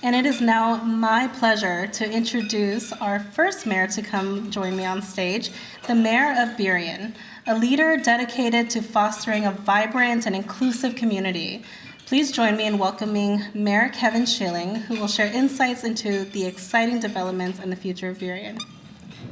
And it is now my pleasure to introduce our first mayor to come join me on stage, the Mayor of Burien, a leader dedicated to fostering a vibrant and inclusive community. Please join me in welcoming Mayor Kevin Schilling, who will share insights into the exciting developments and the future of Burien.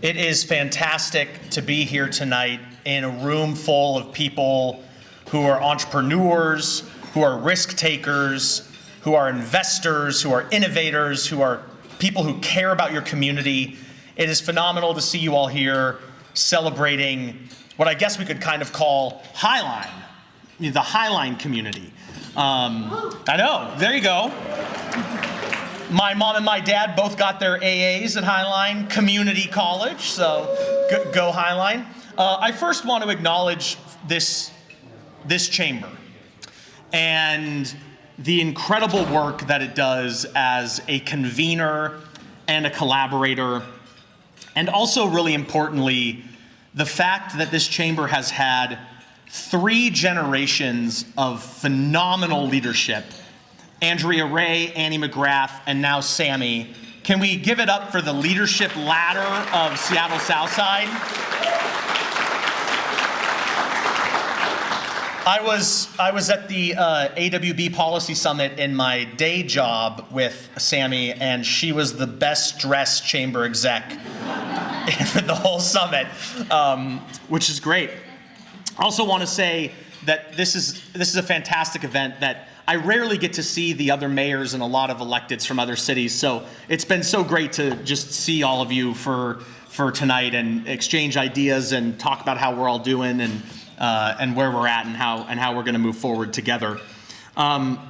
It is fantastic to be here tonight in a room full of people who are entrepreneurs, who are risk takers, who are investors, who are innovators, who are people who care about your community. It is phenomenal to see you all here celebrating what I guess we could kind of call Highline, the Highline community. I know, there you go. My mom and my dad both got their AAs at Highline Community College, so go Highline. I first want to acknowledge this chamber and the incredible work that it does as a convener and a collaborator, and also really importantly, the fact that this chamber has had 3 generations of phenomenal leadership. Andrea Ray, Annie McGrath, and now Sammy. Can we give it up for the leadership ladder of Seattle Southside? I was at the AWB Policy Summit in my day job with Sammy, and she was the best dressed chamber exec for the whole summit, which is great. I also want to say that this is a fantastic event that I rarely get to see the other mayors and a lot of electeds from other cities. So it's been so great to just see all of you for tonight and exchange ideas and talk about how we're all doing and where we're at and how we're going to move forward together.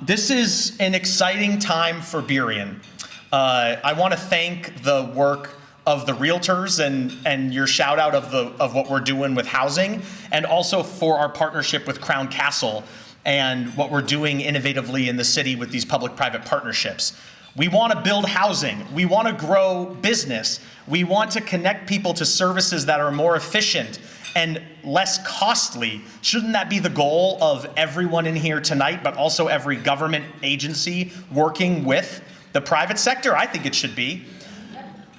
This is an exciting time for Burien. I want to thank the work of the realtors and your shout out of what we're doing with housing, and also for our partnership with Crown Castle and what we're doing innovatively in the city with these public-private partnerships. We want to build housing. We want to grow business. We want to connect people to services that are more efficient and less costly. Shouldn't that be the goal of everyone in here tonight, but also every government agency working with the private sector? I think it should be.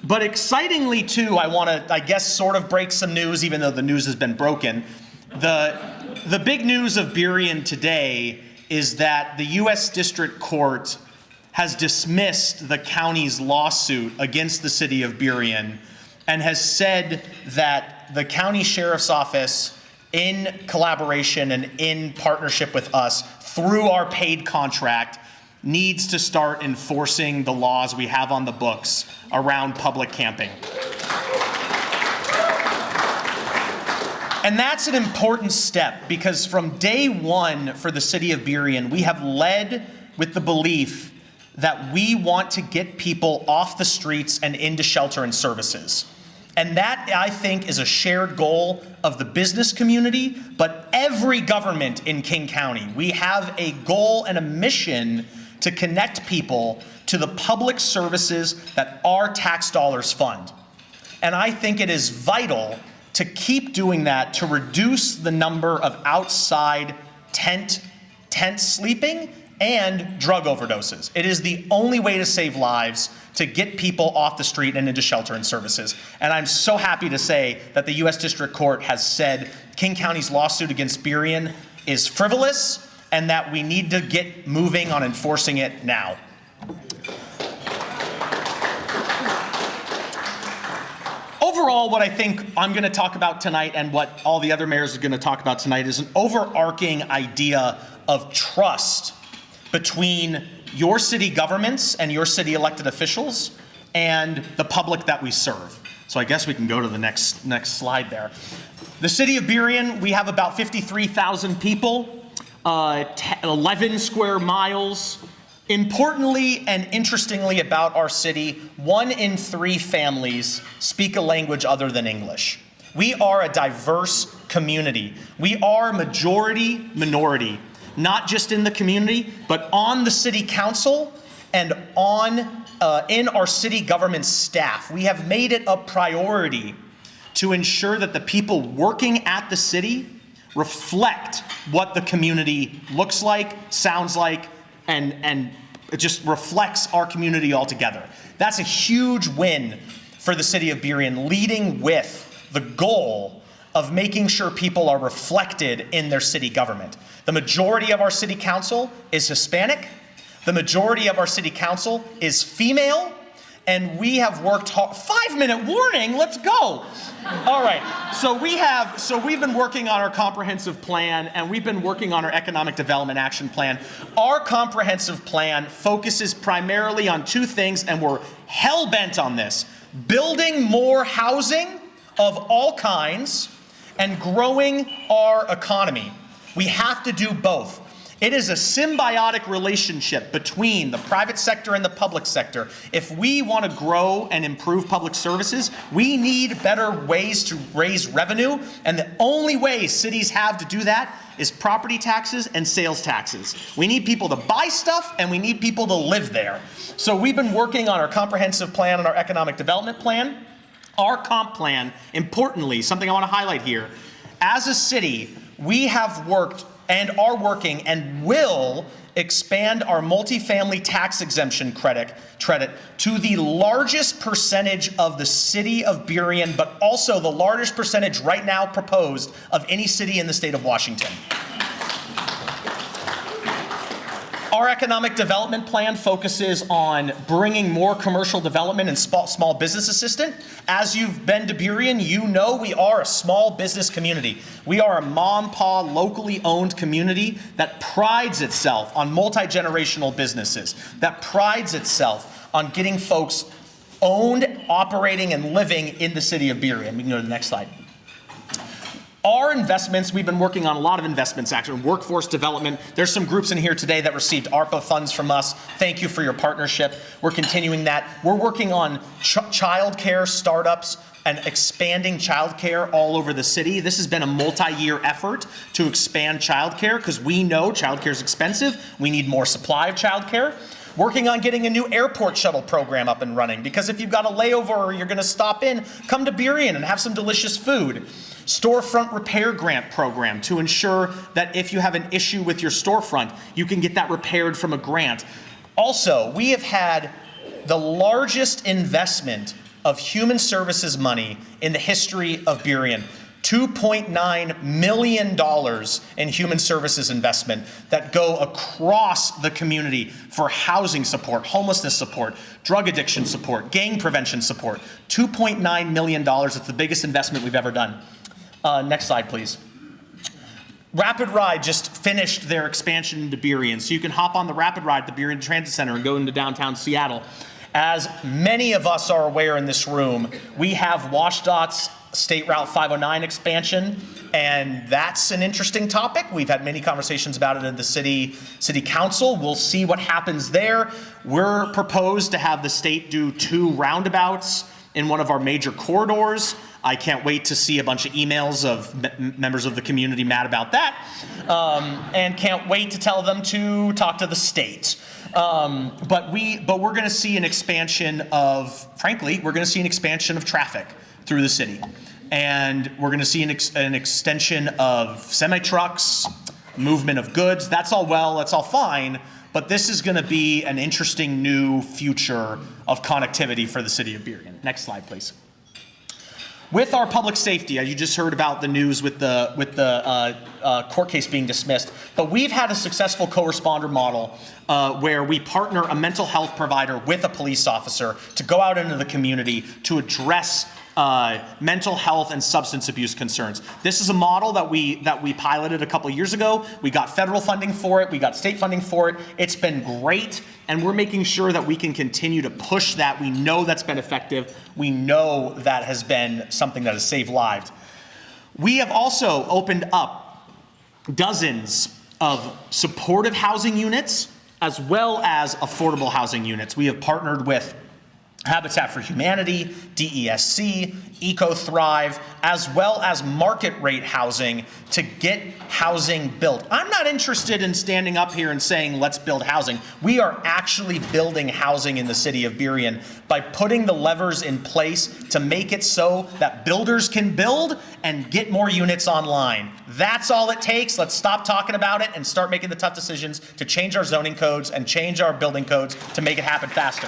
But excitingly too, I want to, I guess, sort of break some news, even though the news has been broken. The big news of Burien today is that the U.S. District Court has dismissed the county's lawsuit against the city of Burien and has said that the county sheriff's office, in collaboration and in partnership with us through our paid contract, needs to start enforcing the laws we have on the books around public camping. And that's an important step, because from day one for the city of Burien, we have led with the belief that we want to get people off the streets and into shelter and services. And that, I think, is a shared goal of the business community, but every government in King County. We have a goal and a mission to connect people to the public services that our tax dollars fund. And I think it is vital to keep doing that, to reduce the number of outside tent sleeping and drug overdoses. It is the only way to save lives, to get people off the street and into shelter and services. And I'm so happy to say that the U.S. District Court has said King County's lawsuit against Burien is frivolous and that we need to get moving on enforcing it now. Overall, what I think I'm going to talk about tonight, and what all the other mayors are going to talk about tonight, is an overarching idea of trust between your city governments and your city elected officials and the public that we serve. So I guess we can go to the next slide there. The city of Burien, we have about 53,000 people, 11 square miles. Importantly and interestingly about our city, 1 in 3 families speak a language other than English. We are a diverse community. We are majority minority, not just in the community, but on the city council and in our city government staff. We have made it a priority to ensure that the people working at the city reflect what the community looks like, sounds like, and it just reflects our community altogether. That's a huge win for the city of Burien, leading with the goal of making sure people are reflected in their city government. The majority of our city council is Hispanic. The majority of our city council is female. And we have worked hard. 5-minute warning, let's go. All right, so we've been working on our comprehensive plan, and we've been working on our economic development action plan. Our comprehensive plan focuses primarily on 2 things, and we're hell-bent on this: building more housing of all kinds and growing our economy. We have to do both. It is a symbiotic relationship between the private sector and the public sector. If we want to grow and improve public services, we need better ways to raise revenue, and the only way cities have to do that is property taxes and sales taxes. We need people to buy stuff, and we need people to live there. So we've been working on our comprehensive plan and our economic development plan. Our comp plan, importantly, something I want to highlight here, as a city, we have worked and are working and will expand our multifamily tax exemption credit to the largest percentage of the city of Burien, but also the largest percentage right now proposed of any city in the state of Washington. Our economic development plan focuses on bringing more commercial development and small business assistance. As you've been to Burien, you know we are a small business community. We are a mom-pa, locally owned community that prides itself on multi-generational businesses, that prides itself on getting folks owned, operating, and living in the city of Burien. We can go to the next slide. Our investments, we've been working on a lot of investments, actually, workforce development. There's some groups in here today that received ARPA funds from us. Thank you for your partnership. We're continuing that. We're working on childcare startups and expanding childcare all over the city. This has been a multi-year effort to expand childcare because we know childcare is expensive. We need more supply of childcare. Working on getting a new airport shuttle program up and running, because if you've got a layover or you're going to stop in, come to Burien and have some delicious food. Storefront repair grant program to ensure that if you have an issue with your storefront, you can get that repaired from a grant. Also, we have had the largest investment of human services money in the history of Burien. $2.9 million in human services investment that go across the community for housing support, homelessness support, drug addiction support, gang prevention support. $2.9 million, it's the biggest investment we've ever done. Next slide, please. Rapid Ride just finished their expansion into Burien, so you can hop on the Rapid Ride at the Burien Transit Center and go into downtown Seattle. As many of us are aware in this room, we have WashDOT's State Route 509 expansion, and that's an interesting topic. We've had many conversations about it in the city council. We'll see what happens there. We're proposed to have the state do 2 roundabouts in one of our major corridors. I can't wait to see a bunch of emails of members of the community mad about that, and can't wait to tell them to talk to the state. But we're going to see an expansion of, frankly, we're going to see an expansion of traffic through the city. And we're going to see an extension of semi-trucks, movement of goods. That's all well, that's all fine, but this is going to be an interesting new future of connectivity for the city of Burien. Next slide, please. With our public safety, as you just heard about the news with the court case being dismissed, but we've had a successful co-responder model where we partner a mental health provider with a police officer to go out into the community to address mental health and substance abuse concerns. This is a model that we piloted a couple years ago. We got federal funding for it. We got state funding for it. It's been great, and we're making sure that we can continue to push that. We know that's been effective. We know that has been something that has saved lives. We have also opened up dozens of supportive housing units as well as affordable housing units. We have partnered with Habitat for Humanity, DESC, EcoThrive, as well as market rate housing to get housing built. I'm not interested in standing up here and saying, let's build housing. We are actually building housing in the city of Burien by putting the levers in place to make it so that builders can build and get more units online. That's all it takes. Let's stop talking about it and start making the tough decisions to change our zoning codes and change our building codes to make it happen faster.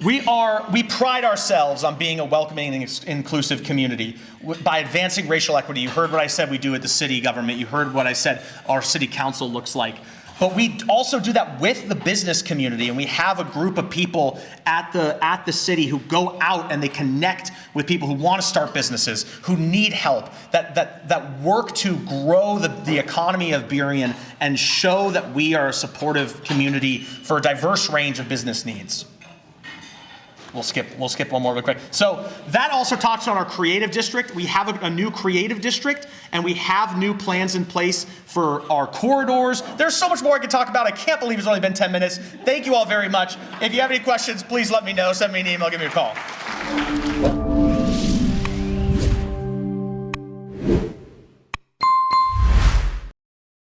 We pride ourselves on being a welcoming and inclusive community by advancing racial equity. You heard what I said we do at the city government. You heard what I said our city council looks like. But we also do that with the business community, and we have a group of people at the city who go out and they connect with people who want to start businesses, who need help, that work to grow the economy of Burien and show that we are a supportive community for a diverse range of business needs. We'll skip one more real quick. So that also talks on our creative district. We have a new creative district, and we have new plans in place for our corridors. There's so much more I could talk about. I can't believe it's only been 10 minutes. Thank you all very much. If you have any questions, please let me know. Send me an email, give me a call.